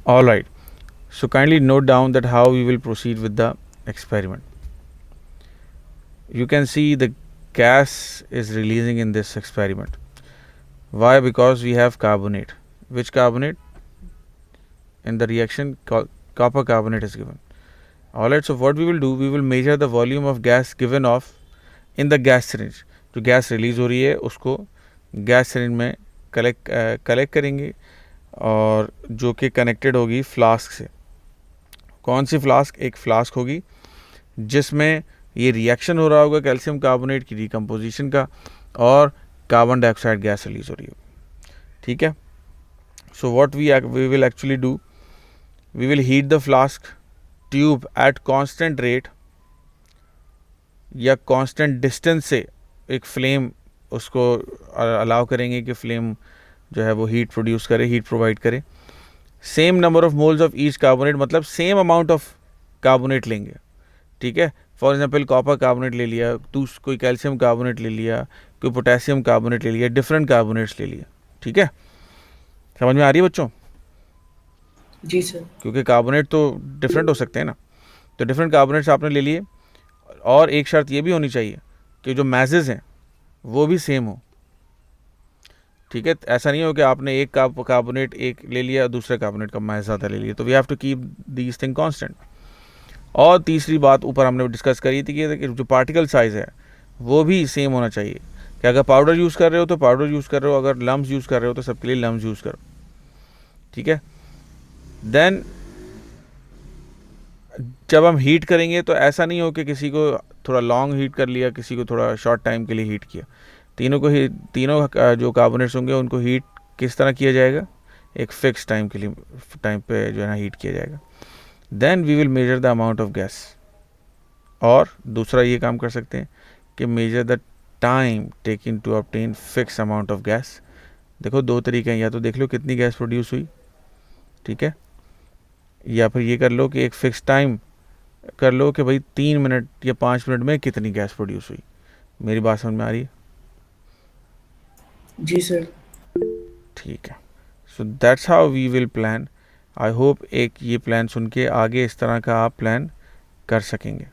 All right. So kindly note down that how we will proceed with the experiment. You can see the gas is releasing in this experiment. Why? Because we have carbonate. Which carbonate? In the reaction, copper carbonate is given. Alright, so what we will do, we will measure the volume of gas given off in the gas syringe. जो gas release हो रही है उसको gas syringe में collect करेंगे, और जो कि कनेक्टेड होगी फ्लास्क से. कौन सी फ्लास्क? एक फ्लास्क होगी जिसमें ये रिएक्शन हो रहा होगा कैल्शियम कार्बोनेट की डिकम्पोजिशन का, और कार्बन डाइऑक्साइड गैस रिलीज हो रही होगी. ठीक है. So what we will actually do, we will heat the flask tube at constant rate या कांस्टेंट डिस्टेंस से एक फ्लेम उसको अलाउ करेंगे कि फ्लेम जो है वो हीट प्रोड्यूस करे, हीट प्रोवाइड करे. Same number of moles of each carbonate, मतलब सेम अमाउंट ऑफ कार्बोनेट लेंगे. ठीक है. फॉर एग्जांपल कॉपर कार्बोनेट ले लिया, कोई कैल्शियम कार्बोनेट ले लिया, कोई पोटेशियम कार्बोनेट ले लिया, डिफरेंट कार्बोनेट्स ले लिया. ठीक है. समझ में आ रही है बच्चों? जी सर. क्योंकि कार्बोनेट तो डिफरेंट हो सकते हैं ना, तो डिफरेंट कार्बोनेट्स आपने ले लिए. और एक शर्त ये भी होनी चाहिए कि जो मैजेस हैं वो भी सेम हो. ठीक है. ऐसा नहीं हो कि आपने एक कार्बोनेट एक ले लिया, दूसरे कार्बोनेट का मैज ज़्यादा ले लिया. तो we have to keep these thing constant. और तीसरी बात ऊपर हमने डिस्कस करी थी कि जो पार्टिकल साइज़ है वो भी सेम होना चाहिए. कि अगर पाउडर यूज़ कर रहे हो तो पाउडर यूज़ कर रहे हो, अगर लम्स यूज़ कर रहे हो तो सबके लिए लम्स यूज़ करो. ठीक है. देन जब हम हीट करेंगे तो ऐसा नहीं हो कि किसी को थोड़ा लॉन्ग हीट कर लिया, किसी को थोड़ा शॉर्ट टाइम के लिए हीट किया. तीनों जो कार्बोनेट्स होंगे उनको हीट किस तरह किया जाएगा? एक फिक्स टाइम के लिए, टाइम पे जो है ना हीट किया जाएगा. Then we will measure the amount of gas. और दूसरा ये काम कर सकते हैं कि measure the time taking to obtain fix amount of gas. देखो दो तरीके हैं, या तो देख लो कितनी गैस प्रोड्यूस हुई. ठीक है. या फिर ये कर लो कि एक फिक्स टाइम कर लो कि भाई 3 मिनट या 5 मिनट में कितनी गैस प्रोड्यूस हुई. मेरी बात समझ में आ रही है? जी सर. ठीक है. So that's how we will plan. I hope एक ये प्लान सुन के आगे इस तरह का आप प्लान कर सकेंगे.